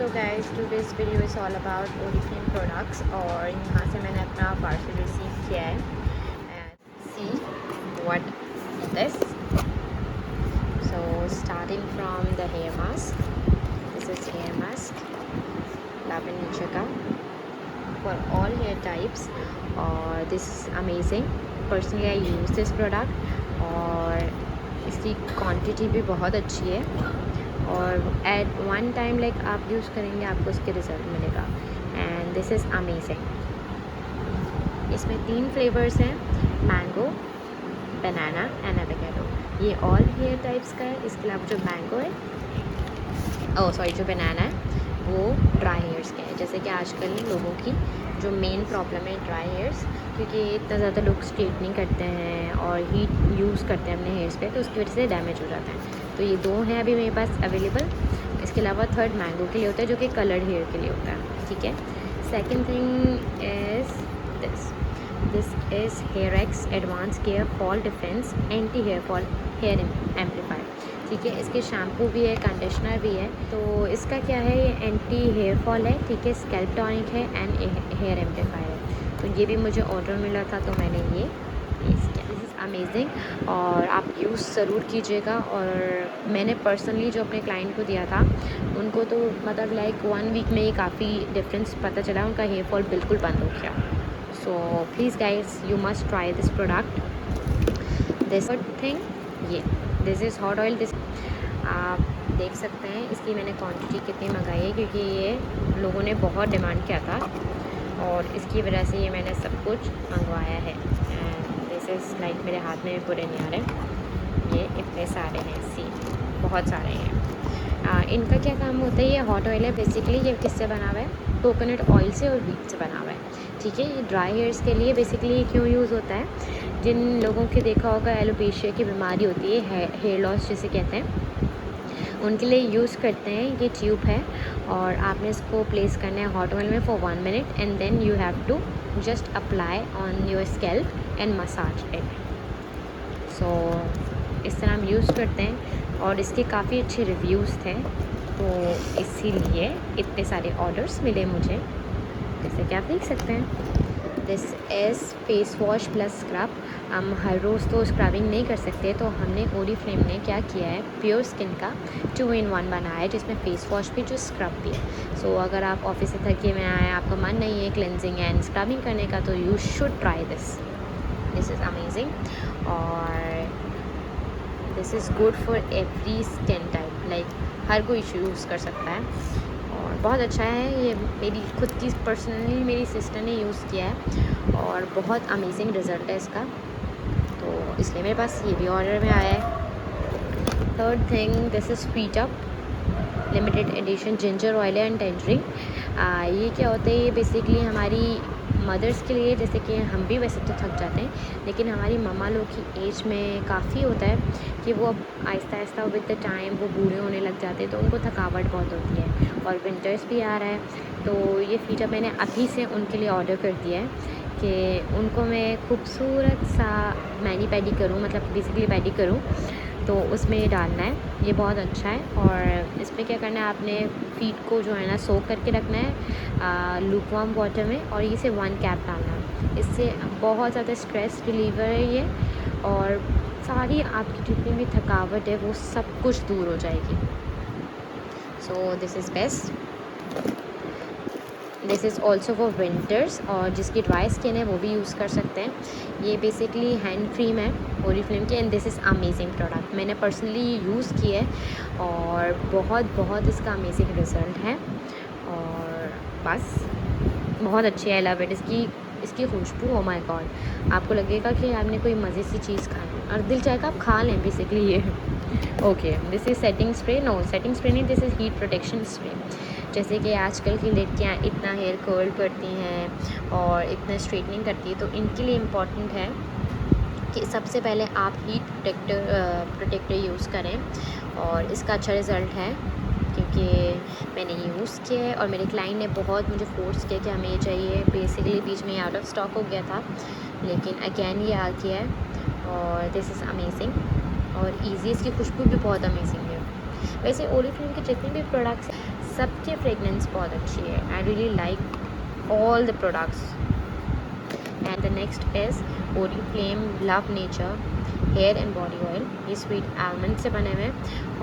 So guys today's video is all about Oriflame products और यहाँ से मैंने अपना पार्सल रिसीव किया है and see what this. So starting from the hair mask, this is hair mask lavender नीचे का फॉर ऑल हेयर टाइप्स और this amazing. Personally I use this product और इसकी क्वांटिटी भी बहुत अच्छी है और एट वन टाइम लाइक आप यूज़ करेंगे आपको उसके रिज़ल्ट मिलेगा एंड दिस इज़ अमेजिंग। इसमें 3 फ्लेवर्स हैं, मैंगो, बनाना एंड एवोकाडो। ये ऑल हेयर टाइप्स का है। इसके अलावा जो मैंगो है जो बनाना है वो ड्राई हेयर्स के हैं। जैसे कि आजकल लोगों की जो मेन प्रॉब्लम है ड्राई हेयर्स, क्योंकि इतना ज़्यादा लोग स्ट्रेटनिंग करते हैं और हीट यूज़ करते हैं अपने हेयर्स पे, तो उसकी वजह से डैमेज हो जाता है। तो ये 2 हैं अभी मेरे पास अवेलेबल। इसके अलावा थर्ड मैंगो के लिए होता है जो कि कलर्ड हेयर के लिए होता है, ठीक है। Second thing is this is hair X advance care fall defence anti hair fall hair amplifier, ठीक है। इसके शैम्पू भी है, कंडीशनर भी है। तो इसका क्या है, ये एंटी हेयर फॉल है, ठीक है, स्कैल्प टॉनिक है एंड हेयर एम्पलीफायर है। तो ये भी मुझे ऑर्डर मिला था तो मैंने ये यूज़ किया। दिस इज़ अमेजिंग और आप यूज़ ज़रूर कीजिएगा। और मैंने पर्सनली जो अपने क्लाइंट को दिया था उनको तो मतलब लाइक 1 वीक में ही काफ़ी डिफरेंस पता चला, उनका हेयर फॉल बिल्कुल बंद हो गया। So please guys you must try this product. This thing ये this is hot oil. This आप देख सकते हैं इसकी मैंने क्वांटिटी कितनी मंगाई है, क्योंकि ये लोगों ने बहुत डिमांड किया था और इसकी वजह से ये मैंने सब कुछ मंगवाया है। एंड दिस इज़ लाइक मेरे हाथ में भी पूरे नहीं आ रहे, ये इतने सारे हैं, सी बहुत सारे हैं। इनका क्या काम होता है, ये हॉट ऑयल है बेसिकली। ये किससे बना हुआ है, कोकोनट ऑयल से और व्हीट से बना हुआ है, ठीक है। ये ड्राई हेयर्स के लिए बेसिकली क्यों यूज़ होता है, जिन लोगों के देखा होगा एलोपेशिया की बीमारी होती है, हेयर लॉस जिसे कहते हैं, उनके लिए यूज़ करते हैं। ये ट्यूब है और आपने इसको प्लेस करना है हॉट ऑयल में for 1 minute and then you have to just apply on your scalp and massage it. So इस तरह हम यूज़ करते हैं और इसके काफ़ी अच्छे रिव्यूज़ थे, तो इसीलिए इतने सारे ऑर्डर्स मिले मुझे, जैसे कि आप देख सकते हैं। This is face wash plus scrub. हम हर रोज़ तो स्क्रबिंग नहीं कर सकते, तो हमने ओरिफ्लेम ने क्या किया है, प्योर स्किन का 2 in 1 बनाया है, जिसमें फेस वॉश भी जो स्क्रब भी है। सो अगर आप ऑफिस से थके हुए आए, आपका मन नहीं है क्लेंजिंग एंड स्क्रबिंग करने का, तो you should try this. This is amazing और this is good for every skin type, like हर कोई यूज़ कर सकता है और बहुत अच्छा है। ये मेरी खुद की पर्सनली मेरी सिस्टर ने यूज़ किया है और बहुत अमेजिंग रिज़ल्ट है इसका, तो इसलिए मेरे पास ये भी ऑर्डर में आया है। Third thing, this is sweet up limited edition ginger oil and tangerine. ये क्या होता है, ये बेसिकली हमारी मदर्स के लिए, जैसे कि हम भी वैसे तो थक जाते हैं, लेकिन हमारी मम्मा लोग की एज में काफ़ी होता है कि वो अब Aahista Aahista with the time वो बूढ़े होने लग जाते हैं, तो उनको थकावट बहुत होती है और विंटर्स भी आ रहा है। तो ये फीचर मैंने अभी से उनके लिए ऑर्डर कर दिया है कि उनको मैं खूबसूरत सा मैनी पैडी करूँ, मतलब बेसिकली पैडी करूँ, तो उसमें ये डालना है। ये बहुत अच्छा है और इसमें क्या करना है, आपने फीट को जो है ना सोक करके रखना है लूकवार्म वाटर में और ये से 1 कैप डालना है। इससे बहुत ज़्यादा स्ट्रेस रिलीवर है ये और सारी आपकी जितनी भी थकावट है वो सब कुछ दूर हो जाएगी। सो this is best. This is also for winters और जिसकी ड्राई स्किन है वो भी यूज़ कर सकते हैं। ये बेसिकली हैंड क्रीम है ओरिफ्लेम की and this is amazing product. मैंने पर्सनली यूज़ की है और बहुत इसका अमेजिंग रिज़ल्ट है और बस बहुत अच्छी है। I love it. इसकी खुशबू, ओ माय गॉड, आपको लगेगा कि आपने कोई मज़े सी चीज़ खाई और दिल चाहेगा आप खा लें बेसिकली ये। Okay, this is setting spray, no setting spray नहीं, this is heat protection spray. जैसे कि आजकल की लड़कियाँ इतना हेयर कर्ल करती हैं और इतना स्ट्रेटनिंग करती हैं, तो इनके लिए इम्पॉर्टेंट है कि सबसे पहले आप हीट प्रोटेक्टर यूज़ करें और इसका अच्छा रिज़ल्ट है, क्योंकि मैंने यूज़ किया है और मेरे क्लाइंट ने बहुत मुझे फ़ोर्स किया कि हमें ये चाहिए। बेसिकली बीच में आउट ऑफ स्टॉक हो गया था, लेकिन अगेन ये आ गया है और दिस इज़ अमेजिंग और ईजी। इसकी खुशबू भी बहुत अमेजिंग है। वैसे ओरिफ्लेम के जितने भी प्रोडक्ट्स सबके फ्रेगनेंस बहुत अच्छी है. I really like all the products. And the next is Oriflame love nature hair and body oil. ये स्वीट आलमंड से बने हुए हैं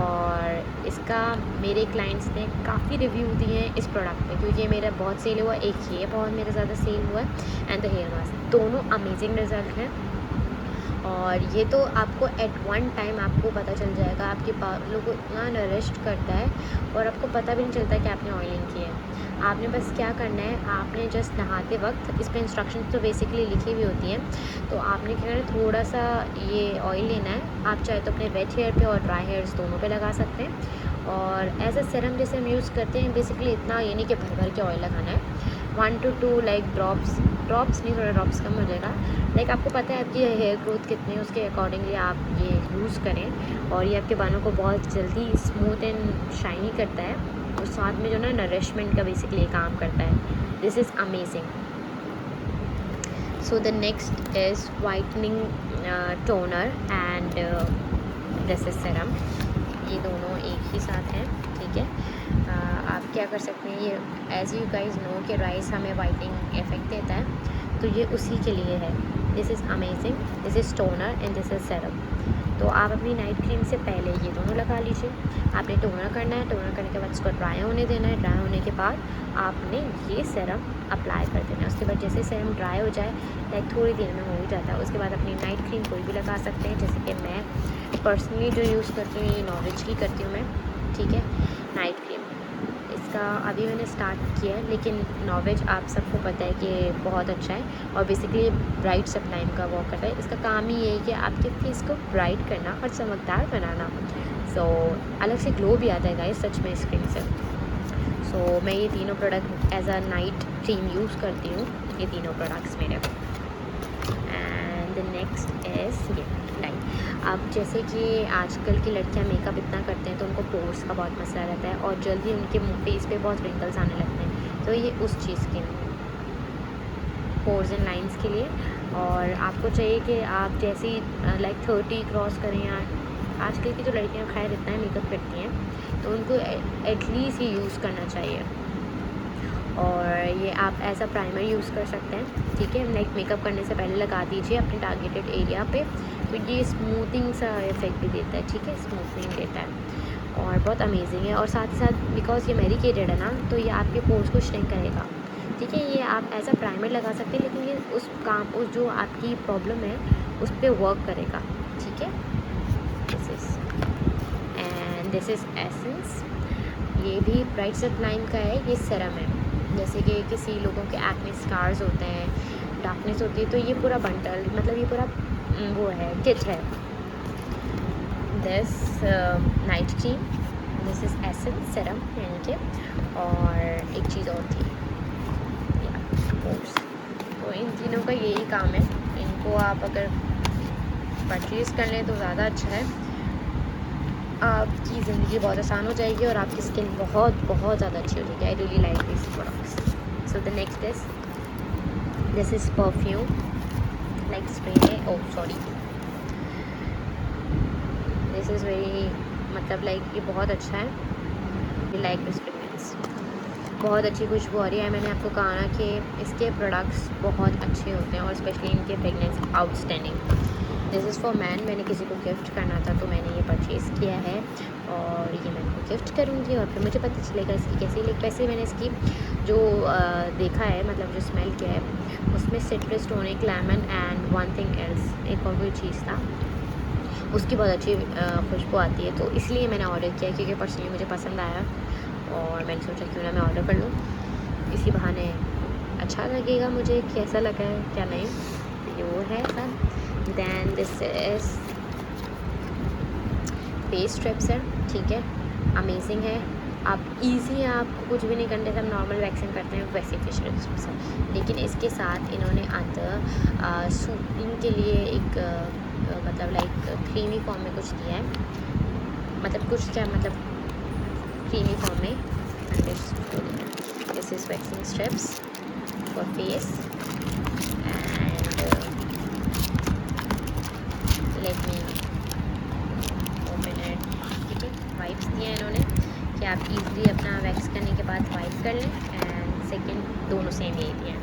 और इसका मेरे क्लाइंट्स ने काफ़ी रिव्यू दिए हैं इस प्रोडक्ट पे, क्योंकि ये मेरा बहुत सेल हुआ. एक ये बहुत मेरा ज़्यादा सेल हुआ है एंड द हेयर मास्क, दोनों अमेजिंग रिजल्ट हैं. और ये तो आपको एट वन टाइम आपको पता चल जाएगा, आपके बालों को इतना नरिश्ड करता है और आपको पता भी नहीं चलता कि आपने ऑयलिंग की है. आपने बस क्या करना है, आपने जस्ट नहाते वक्त, इस पर इंस्ट्रक्शंस तो बेसिकली लिखी हुई होती हैं, तो आपने क्या करना है, थोड़ा सा ये ऑयल लेना है. आप चाहे तो अपने वेट हेयर पे और ड्राई हेयर्स दोनों पे लगा सकते हैं. और एज अ सीरम जैसे हम यूज़ करते हैं, बेसिकली इतना ये नहीं कि भर भर के ऑयल लगाना है. 1 to 2 लाइक ड्रॉप्स नहीं, थोड़ा ड्रॉप्स कम हो जाएगा. लाइक आपको पता है आपकी हेयर ग्रोथ कितनी है, उसके अकॉर्डिंगली आप ये यूज़ करें. और ये आपके बालों को बहुत जल्दी स्मूथ एंड शाइनी करता है और साथ में जो ना नरिशमेंट का बेसिकली काम करता है. This is amazing. So the next is whitening toner and this is serum. ये दोनों एक ही साथ हैं, ठीक है. आप क्या कर सकते हैं, ये एज यू गाइज नो कि राइस हमें वाइटनिंग इफेक्ट देता है, तो ये उसी के लिए है. This is amazing. This is toner and this is serum. तो आप अपनी नाइट क्रीम से पहले ये दोनों लगा लीजिए. आपने टोनर करना है, टोनर करने के बाद इसको ड्राई होने देना है. ड्राई होने के बाद आपने ये सीरम अप्लाई कर देना है. उसके बाद जैसे सीरम ड्राई हो जाए, लाइक थोड़ी देर में हो ही जाता है, उसके बाद अपनी नाइट क्रीम कोई भी लगा सकते हैं. जैसे कि मैं पर्सनली जो यूज़ करती हूँ, ये नॉर्वेज की करती हूँ मैं, ठीक है. नाइट क्रीम इसका अभी मैंने स्टार्ट किया है, लेकिन नॉर्वेज आप सबको पता है कि बहुत अच्छा है और बेसिकली ब्राइट सप्लाइम का वर्क करता है. इसका काम ही ये है कि आपके फेस को ब्राइट करना और चमकदार बनाना. सो अलग से ग्लो भी आता है गाइस सच में इस क्रीम से. सो मैं ये तीनों product as a night cream use करती हूँ, ये तीनों प्रोडक्ट्स मेरे. एंड द नेक्स्ट इज़ ये लाइट. अब जैसे कि आजकल की लड़कियां मेकअप इतना करते हैं तो उनको पोर्स का बहुत मसला रहता है और जल्दी उनके मुँह फेस पे बहुत रिंकल्स आने लगते हैं. तो ये उस चीज़ के पोर्स एंड लाइंस के लिए. और आपको चाहिए कि आप जैसे ही लाइक 30 क्रॉस करें, या आजकल की जो लड़कियां खैर इतना मेकअप करती हैं, तो उनको एटलीस्ट ये यूज़ करना चाहिए. और ये आप एज अ प्राइमर यूज़ कर सकते हैं, ठीक है. लाइक मेकअप करने से पहले लगा दीजिए अपने टारगेटेड एरिया पे, तो ये स्मूथिंग सा इफेक्ट भी देता है, ठीक है, स्मूथनिंग देता है और बहुत अमेजिंग है. और साथ ही साथ बिकॉज ये मेडिकेटेड है ना, तो ये आपके पोर्स को श्रिंक करेगा, ठीक है. ये आप एज अ प्राइमर लगा सकते हैं, लेकिन ये उस जो आपकी प्रॉब्लम है उस पर वर्क करेगा, ठीक है. This is essence. ये भी ब्राइट सप्लाइम का है. ये सीरम है. जैसे कि किसी लोगों के एक्ने स्कार्स होते हैं, डार्कनेस होती है, तो ये पूरा बंडल, मतलब ये पूरा वो है, किट है. This night cream, this is essence serum यानी कि. और एक चीज़ और थी, पोर्स. तो इन तीनों का यही काम है. इनको आप अगर परचेज़ कर लें तो ज़्यादा अच्छा है. आपकी ज़िंदगी बहुत आसान हो जाएगी और आपकी स्किन बहुत बहुत ज़्यादा अच्छी हो जाएगी. I really like this products. So the next is this is perfume like spray है. Oh sorry, this is very, मतलब लाइक ये बहुत अच्छा है. आई लाइक दिस फ्रेग्रेंस, बहुत अच्छी खुशबू आ रही है. मैंने आपको कहा ना कि इसके प्रोडक्ट्स बहुत अच्छे होते हैं और स्पेशली इनके fragrance outstanding. This is for man. मैंने किसी को गिफ्ट करना था तो मैंने ये परचेज़ किया है और ये मैं उनको गिफ्ट करूँगी और फिर मुझे पता चलेगा इसकी कैसी. लेकिन वैसे मैंने इसकी जो देखा है, मतलब जो स्मेल किया है, उसमें citrus, tonic, lemon and one thing else, एक और कोई चीज़ था, उसकी बहुत अच्छी खुशबू आती है. तो इसलिए मैंने ऑर्डर किया, क्योंकि पर्सनली मुझे पसंद आया और मैंने सोचा क्यों ना मैं ऑर्डर कर लूँ. इसी बहाने अच्छा लगेगा मुझे कैसा लगा है क्या नहीं. ये वो है सब. Then this is face strips है, ठीक है, अमेजिंग है. आप इजी, आपको कुछ भी नहीं करना है, हम नॉर्मल वैक्सिंग करते हैं वैसे फेशियल स्ट्रिप्स है. लेकिन इसके साथ इन्होंने अंदर सूथिंग के लिए एक मतलब लाइक क्रीमी फॉर्म में कुछ दिया है, मतलब कुछ क्या, मतलब क्रीमी फॉर्म में. This is waxing strips for face and let me open it, ठीक है. वाइप्स दिए कि आप इजीली अपना वैक्स करने के बाद वाइप कर लें, एंड सेकंड दोनों सेम यही दिए हैं।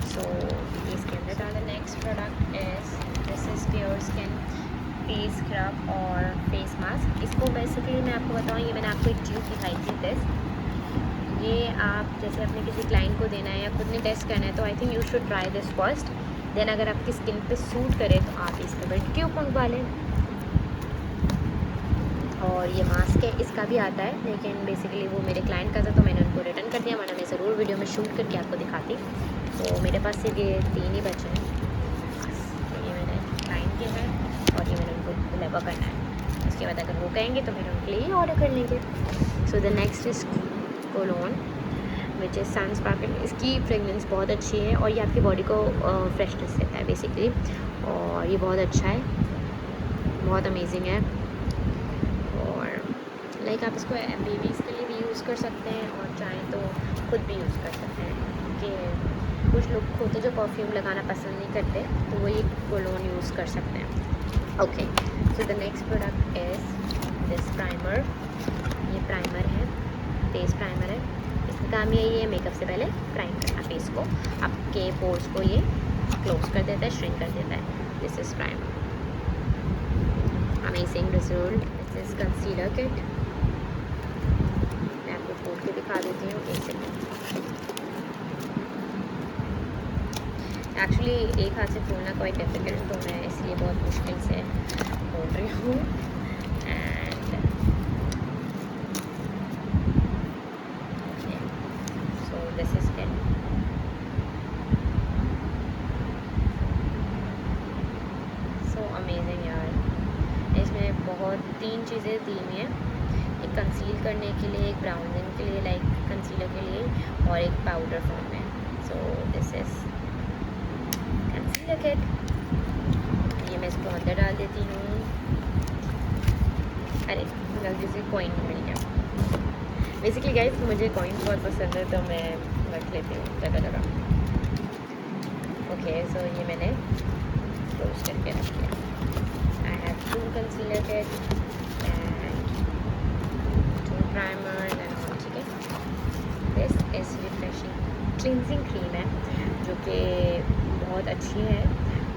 सो इसके अंदर next product is this is pure skin face scrub और फेस मास्क। इसको बेसिकली मैं आपको बताऊँ, ये मैंने आपको एक ट्यूब दिखाई थी दिस। ये आप जैसे अपने किसी क्लाइंट को देना है या खुद ने टेस्ट करना है तो I think you should try this first, then अगर आपकी स्किन पे सूट करे तो आप इसके बाद ट्यूब मंगवा लें। और ये मास्क है, इसका भी आता है, लेकिन बेसिकली वो मेरे क्लाइंट का था तो मैंने उनको रिटर्न कर दिया, वरना मैं ज़रूर वीडियो में शूट करके आपको दिखाती। तो मेरे पास सिर्फ ये 3 ही बचे हैं, तो ये मैंने क्लाइंट के हैं और ये मैंने उनको डिलीवर करना है। उसके बाद अगर वो कहेंगे तो फिर उनके लिए ऑर्डर कर लेंगे। So the next is cologne which is Sun Sparkle. इसकी फ्रेगनेंस बहुत अच्छी है और ये आपकी बॉडी को फ्रेशनेस देता है बेसिकली, और ये बहुत अच्छा है, बहुत अमेजिंग है। लाइक आप इसको बेबीज़ के लिए भी यूज़ कर सकते हैं और चाहें तो खुद भी यूज़ कर सकते हैं, क्योंकि कुछ लोग होते जो परफ्यूम लगाना पसंद नहीं करते तो वो ये कोलोन यूज़ कर सकते हैं। Okay, so the next product is this primer. ये प्राइमर है, फेस प्राइमर है। इसका काम यही है मेकअप से पहले प्राइम करना फेस को, आपके पोर्स को ये क्लोज कर देता है, श्रिंक कर देता है। This is primer, amazing result. This is concealer kit, खोल के दिखा देती हूँ एक सेकेंड। एक्चुअली एक हाथ से खोलना क्वाइट डिफिकल्ट, तो मैं इसलिए बहुत मुश्किल से खोल रही हूँ। And so this is it. So amazing यार, इसमें बहुत 3 चीज़ें दी हुई हैं, एक कंसील करने के लिए, एक ब्राउनिंग के लिए लाइक कंसीलर के लिए, और एक पाउडर फॉर्म में। सो दिस इज़ कंसीलर किट। ये मैं इसको अंदर डाल देती हूँ। अरे गलती से कॉइन मिल गया। बेसिकली गाइस मुझे कॉइन बहुत पसंद है तो मैं रख लेती हूँ जगह जगह। ओके, सो ये मैंने क्लोज करके रख दिया। I have 2 concealer kit primer and all, ठीक है। This is refreshing cleansing cream है जो कि बहुत अच्छी है।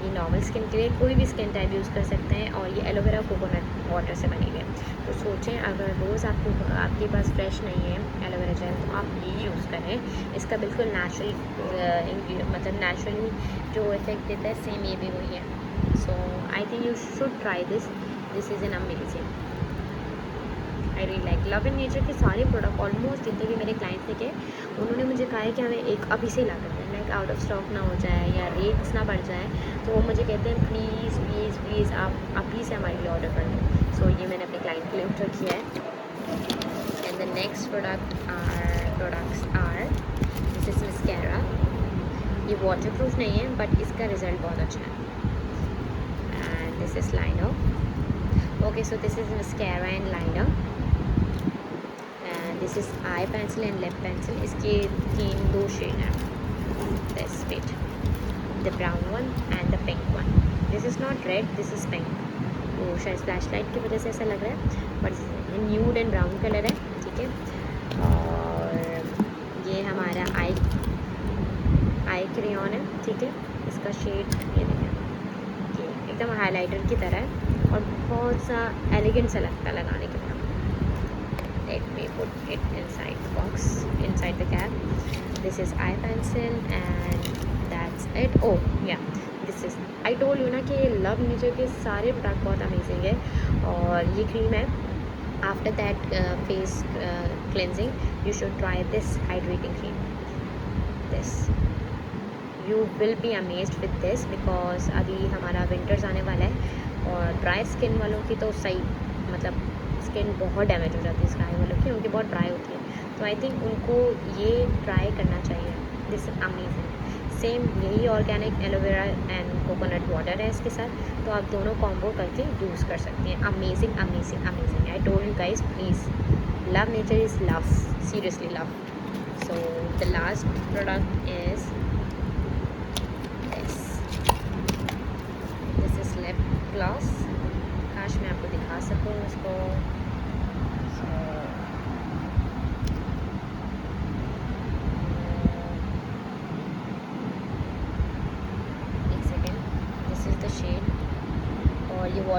ये नॉर्मल स्किन के लिए कोई भी स्किन टाइप यूज़ कर सकते हैं, और ये एलोवेरा कोकोनट वाटर से बनी हुई है। तो सोचें अगर रोज़ आपके पास फ्रेश नहीं है एलोवेरा जेल तो आप ये यूज़ करें। इसका बिल्कुल नेचुरल मतलब नेचुरली जो इफेक्ट देता है सेम ये भी वही है। So I think you should try this is an amazing. I really like love in nature के सारे प्रोडक्ट ऑलमोस्ट जितने भी मेरे क्लाइंट्स थे उन्होंने मुझे कहा है कि हमें एक अभी से ला कर दें, लाइक आउट ऑफ स्टॉक ना हो जाए या रेट्स ना बढ़ जाए, तो वो मुझे कहते हैं प्लीज़ प्लीज़ प्लीज़ आप अभी से हमारे लिए ऑर्डर कर दें। सो ये मैंने अपने क्लाइंट के लिए ऑर्डर किया है। And the next products are this is mascara. ये वाटर प्रूफ नहीं है बट इसका रिज़ल्ट बहुत अच्छा है। And this is liner. Okay, so this is mascara and liner. This is eye pencil and lip pencil. इसके 2 शेड हैं, this shade, the brown one and the pink one. This is not red, this is pink. तो शायद flash light की वजह से ऐसा लग रहा है, but nude and brown colour है, ठीक है। और ये हमारा आई क्रेयॉन है, ठीक है। इसका शेड ये देखें, ये एकदम हाइलाइटर की तरह है और बहुत सा एलिगेंट सा लगता है लगाने के बाद। Let me put it inside the box, inside the cap. This is eye pencil and that's it. Oh yeah, this is, I told you ना कि लव नेचर के सारे प्रोडक्ट बहुत अमेजिंग है। और ये क्रीम है, after that face cleansing you should try this hydrating cream. This you will be amazed with this, because अभी हमारा विंटर्स आने वाला है और ड्राई स्किन वालों की तो सही मतलब स्किन बहुत डैमेज हो जाती है स्काई वालों की, उनकी बहुत ड्राई होती है। तो आई थिंक उनको ये ट्राई करना चाहिए। This is amazing. सेम यही organic aloe vera and coconut water है इसके साथ, तो आप दोनों कॉम्बो करके यूज़ कर सकती हैं। Amazing amazing amazing. I told you guys please, love nature is love, seriously love. So the last product is this is lip gloss. काश मैं आपको दिखा सकूँ इसको।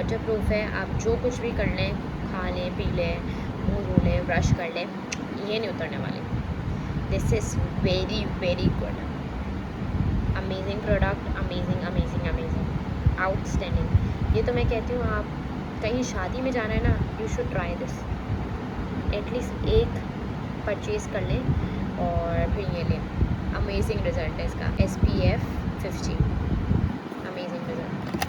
वाटर प्रूफ है, आप जो कुछ भी कर लें, खा लें, पी लें, मुँह धो लें, ब्रश कर लें, ये नहीं उतरने वाले। This is very very good, amazing product, amazing amazing amazing, outstanding. ये तो मैं कहती हूँ, आप कहीं शादी में जाना है ना, you should try this. At least एक परचेज़ कर लें और फिर ये लें। अमेजिंग रिज़ल्ट है इसका, SPF 50, amazing result.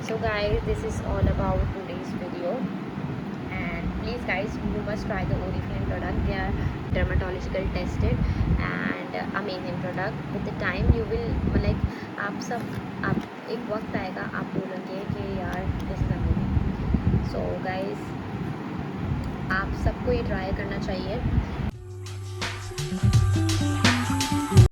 So guys, this is all about today's video, and please guys, you must try the Oriflame product. They are dermatological tested and amazing product. With the time you will like, आप एक वक्त आएगा आप बोलोगे कि यार this is amazing. So guys, आप सबको ये ट्राई करना चाहिए।